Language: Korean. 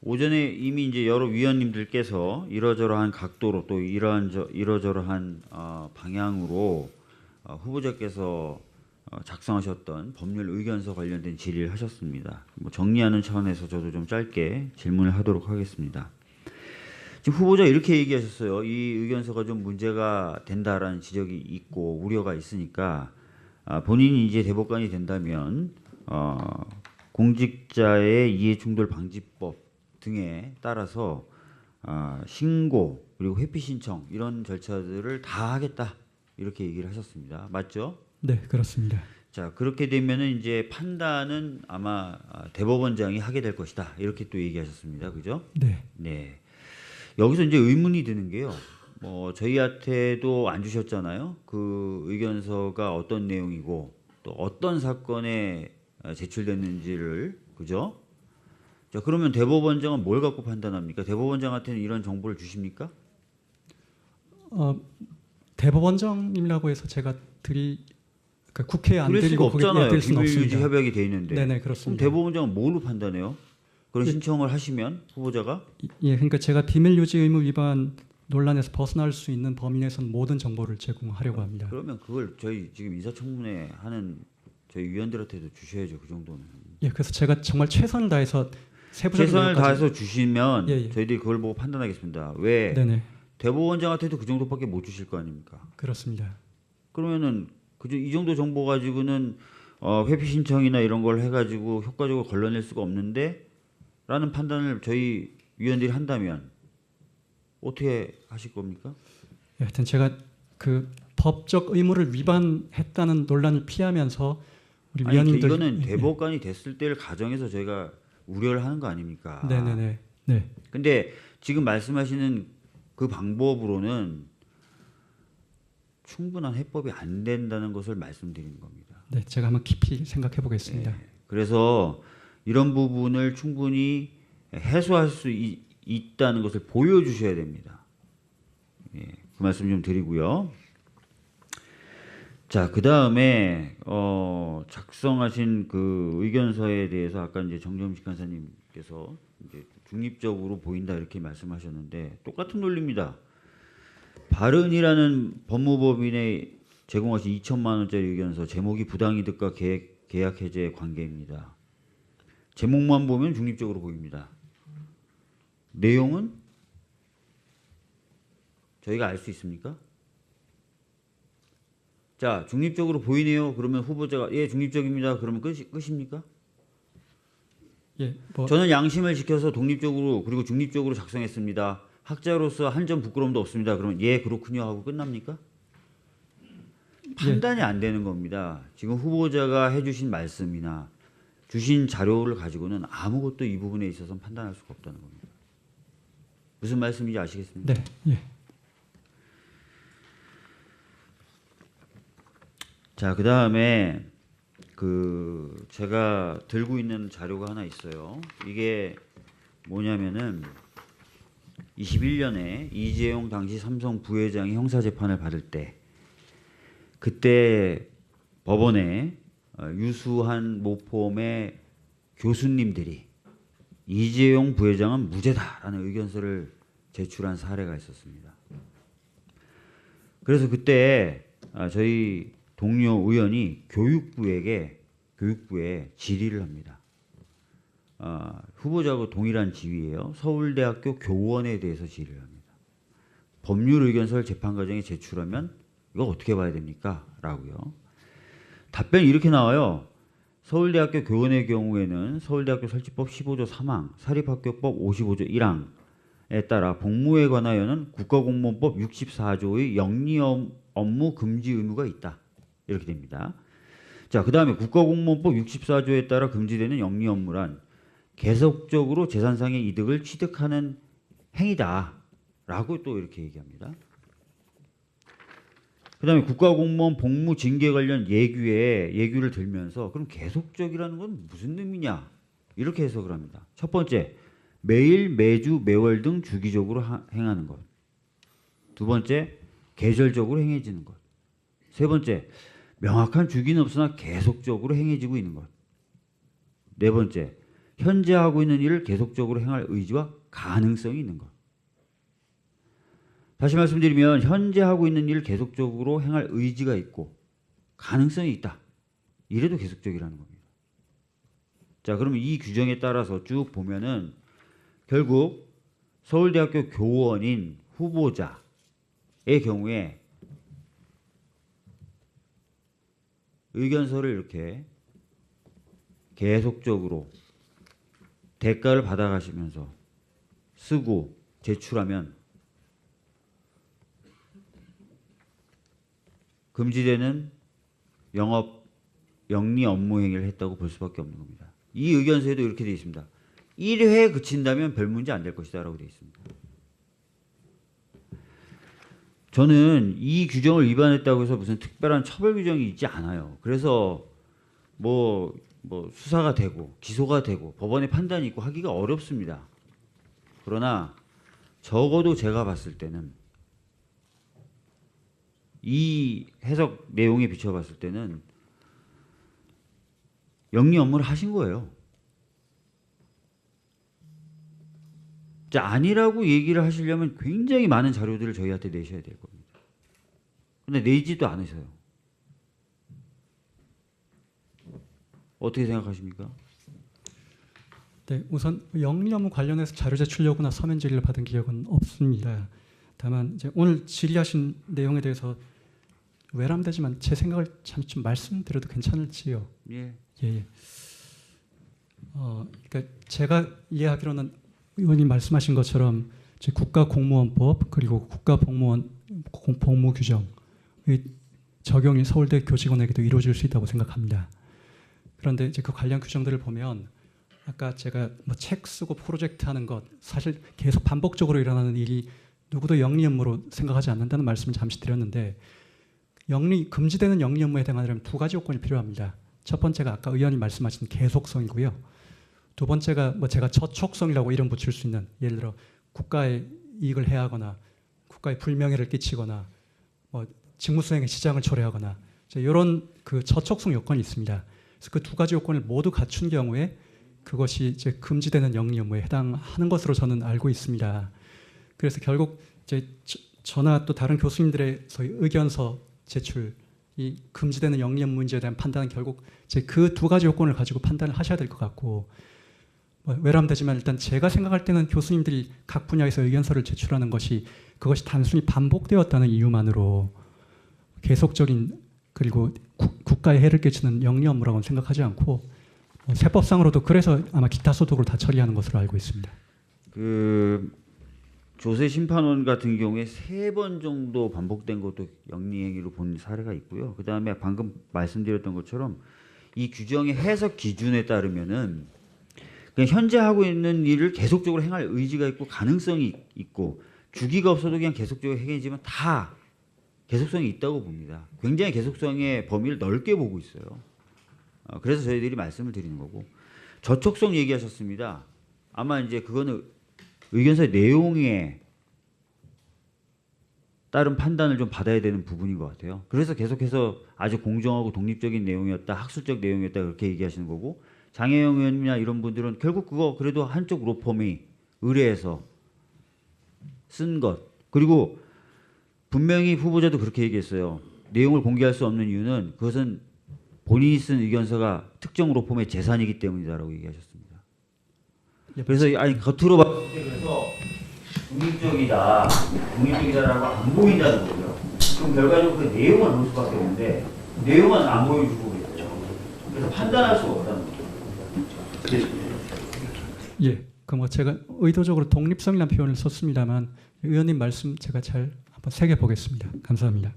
오전에 이미 이제 여러 위원님들께서 이러저러한 각도로 또 이러저러한 방향으로 후보자께서 작성하셨던 법률 의견서 관련된 질의를 하셨습니다. 뭐 정리하는 차원에서 저도 좀 짧게 질문을 하도록 하겠습니다. 지금 후보자 이렇게 얘기하셨어요. 이 의견서가 좀 문제가 된다라는 지적이 있고 우려가 있으니까 본인이 이제 대법관이 된다면 공직자의 이해충돌 방지법 등에 따라서 신고 그리고 회피 신청 이런 절차들을 다 하겠다 이렇게 얘기를 하셨습니다. 맞죠? 네, 그렇습니다. 자, 그렇게 되면은 이제 판단은 아마 대법원장이 하게 될 것이다 이렇게 또 얘기하셨습니다. 그죠? 네. 네. 여기서 이제 의문이 드는 게요. 뭐 저희한테도 안 주셨잖아요. 그 의견서가 어떤 내용이고 또 어떤 사건에 제출됐는지를 그죠? 자, 그러면 대법원장은 뭘 갖고 판단합니까? 대법원장한테는 이런 정보를 주십니까? 대법원장님이라고 해서 제가 그러니까 국회에 안 그럴 수가 드리고 없잖아요. 드릴 수는 비밀유지 없습니다. 협약이 돼 있는데. 네네, 그럼 그렇습니다. 대법원장은 뭘로 판단해요? 그런 신청을 하시면 후보자가 예, 그러니까 제가 비밀유지 의무 위반 논란에서 벗어날 수 있는 범위 내에서는 모든 정보를 제공하려고 합니다. 그러면 그걸 저희 지금 인사청문회 하는 저희 위원들한테도 주셔야죠. 그 정도는. 예, 그래서 제가 정말 최선을 다해서 세부적인 최선을 내용까지. 다해서 주시면 예, 예. 저희들이 그걸 보고 판단하겠습니다. 왜 네네, 대법원장한테도 그 정도밖에 못 주실 거 아닙니까? 그렇습니다. 그러면은 이 정도 정보 가지고는 회피 신청이나 이런 걸 해가지고 효과적으로 걸러낼 수가 없는데라는 판단을 저희 위원들이 한다면 어떻게 하실 겁니까? 예, 하여튼 제가 그 법적 의무를 위반했다는 논란을 피하면서 우리 아니 위원님들 이거는 예, 대법관이 됐을 때를 가정해서 저희가 우려를 하는 거 아닙니까? 네네네. 네. 근데 지금 말씀하시는 그 방법으로는 충분한 해법이 안 된다는 것을 말씀드리는 겁니다. 네, 제가 한번 깊이 생각해 보겠습니다. 그래서 이런 부분을 충분히 해소할 수 있다는 것을 보여주셔야 됩니다. 예, 그 말씀 좀 드리고요. 자, 그 다음에 작성하신 그 의견서에 대해서 아까 이제 정점식 간사님께서 이제 중립적으로 보인다 이렇게 말씀하셨는데 똑같은 논리입니다. 바른이라는 법무법인에 제공하신 2천만 원짜리 의견서 제목이 부당이득과 계약 해제의 관계입니다. 제목만 보면 중립적으로 보입니다. 내용은 저희가 알 수 있습니까? 자, 중립적으로 보이네요. 그러면 후보자가 예, 중립적입니다. 그러면 끝입니까? 예, 뭐 저는 양심을 지켜서 독립적으로 그리고 중립적으로 작성했습니다. 학자로서 한 점 부끄러움도 없습니다. 그러면 예, 그렇군요 하고 끝납니까? 판단이 안 되는 겁니다. 지금 후보자가 해주신 말씀이나 주신 자료를 가지고는 아무것도 이 부분에 있어서는 판단할 수가 없다는 겁니다. 무슨 말씀인지 아시겠습니까? 네, 예. 자, 그 다음에 제가 들고 있는 자료가 하나 있어요. 이게 뭐냐면은 21년에 이재용 당시 삼성 부회장이 형사재판을 받을 때 그때 법원에 유수한 모폼의 교수님들이 이재용 부회장은 무죄다라는 의견서를 제출한 사례가 있었습니다. 그래서 그때 저희 동료 의원이 교육부에 질의를 합니다. 후보자하고 동일한 지위예요. 서울대학교 교원에 대해서 질의를 합니다. 법률 의견서를 재판 과정에 제출하면 이거 어떻게 봐야 됩니까? 라고요. 답변이 이렇게 나와요. 서울대학교 교원의 경우에는 서울대학교 설치법 15조 3항, 사립학교법 55조 1항에 따라 복무에 관하여는 국가공무원법 64조의 영리 업무 금지 의무가 있다. 이렇게 됩니다. 자, 그 다음에 국가공무원법 64조에 따라 금지되는 영리 업무란 계속적으로 재산상의 이득을 취득하는 행위다. 라고 또 이렇게 얘기합니다. 그 다음에 국가공무원 복무 징계 관련 예규를 들면서 그럼 계속적이라는 건 무슨 의미냐? 이렇게 해석을 합니다. 첫 번째, 매일, 매주, 매월 등 주기적으로 행하는 것. 두 번째, 계절적으로 행해지는 것. 세 번째, 명확한 주기는 없으나 계속적으로 행해지고 있는 것. 네 번째, 현재 하고 있는 일을 계속적으로 행할 의지와 가능성이 있는 것. 다시 말씀드리면 현재 하고 있는 일을 계속적으로 행할 의지가 있고 가능성이 있다. 이래도 계속적이라는 겁니다. 자, 그러면 이 규정에 따라서 쭉 보면은 결국 서울대학교 교원인 후보자의 경우에 의견서를 이렇게 계속적으로 대가를 받아가시면서 쓰고 제출하면 금지되는 영리 업무 행위를 했다고 볼 수밖에 없는 겁니다. 이 의견서에도 이렇게 되어 있습니다. 1회에 그친다면 별 문제 안 될 것이다 라고 되어 있습니다. 저는 이 규정을 위반했다고 해서 무슨 특별한 처벌 규정이 있지 않아요. 그래서 뭐 수사가 되고 기소가 되고 법원의 판단이 있고 하기가 어렵습니다. 그러나 적어도 제가 봤을 때는 이 해석 내용에 비춰봤을 때는 영리 업무를 하신 거예요. 자, 아니라고 얘기를 하시려면 굉장히 많은 자료들을 저희한테 내셔야 될 겁니다. 근데 내지도 않으셔요. 어떻게 생각하십니까? 네, 우선 영리 업무 관련해서 자료 제출 요구나 서면 질의를 받은 기억은 없습니다. 다만 이제 오늘 질의하신 내용에 대해서 외람되지만 제 생각을 잠시 좀 말씀드려도 괜찮을지요? 예. 예. 그러니까 제가 이해하기로는 의원님 말씀하신 것처럼 이제 국가공무원법 그리고 국가복무원 복무규정의 적용이 서울대 교직원에게도 이루어질 수 있다고 생각합니다. 그런데 이제 그 관련 규정들을 보면 아까 제가 뭐 책 쓰고 프로젝트 하는 것 사실 계속 반복적으로 일어나는 일이 누구도 영리 업무로 생각하지 않는다는 말씀을 잠시 드렸는데 금지되는 영리 업무에 해당하려면 두 가지 요건이 필요합니다. 첫 번째가 아까 의원님 말씀하신 계속성이고요. 두 번째가 뭐 제가 저촉성이라고 이름 붙일 수 있는 예를 들어 국가의 이익을 해하거나 국가의 불명예를 끼치거나 뭐 직무수행의 지장을 초래하거나 이런 그 저촉성 요건이 있습니다. 그래서 그 두 가지 요건을 모두 갖춘 경우에 그것이 이제 금지되는 영리 업무에 해당하는 것으로 저는 알고 있습니다. 그래서 결국 이제 저나 또 다른 교수님들의 소위 의견서 제출, 이 금지되는 영리 업무 문제에 대한 판단은 결국 이제 그 두 가지 요건을 가지고 판단을 하셔야 될 것 같고 외람되지만 일단 제가 생각할 때는 교수님들이 각 분야에서 의견서를 제출하는 것이 그것이 단순히 반복되었다는 이유만으로 계속적인 그리고 국가에 해를 끼치는 영리 업무라고는 생각하지 않고 세법상으로도 그래서 아마 기타 소득으로 다 처리하는 것으로 알고 있습니다. 그 조세 심판원 같은 경우에 3번 정도 반복된 것도 영리 행위로 본 사례가 있고요. 그 다음에 방금 말씀드렸던 것처럼 이 규정의 해석 기준에 따르면은 그냥 현재 하고 있는 일을 계속적으로 행할 의지가 있고 가능성이 있고 주기가 없어도 그냥 계속적으로 행해지면 다 계속성이 있다고 봅니다. 굉장히 계속성의 범위를 넓게 보고 있어요. 그래서 저희들이 말씀을 드리는 거고 저촉성 얘기하셨습니다. 아마 이제 그거는 의견서의 내용에 따른 판단을 좀 받아야 되는 부분인 것 같아요. 그래서 계속해서 아주 공정하고 독립적인 내용이었다, 학술적 내용이었다 그렇게 얘기하시는 거고 장혜영 의원이나 이런 분들은 결국 그거 그래도 한쪽 로펌이 의뢰해서 쓴 것 그리고 분명히 후보자도 그렇게 얘기했어요. 내용을 공개할 수 없는 이유는 그것은 본인이 쓴 의견서가 특정 로펌의 재산이기 때문이다라고 얘기하셨습니다. 그래서 아니 겉으로 봤을 때 그래서 독립적이다라고 안 보인다는 거죠. 그럼 결과적으로 그 내용을 볼 수밖에 없는데 내용은 안 보여주고 있어요. 그래서 판단할 수가 없다는 거죠. 예, 그 뭐 제가 의도적으로 독립성이라는 표현을 썼습니다만 의원님 말씀 제가 잘 한번 새겨 보겠습니다. 감사합니다.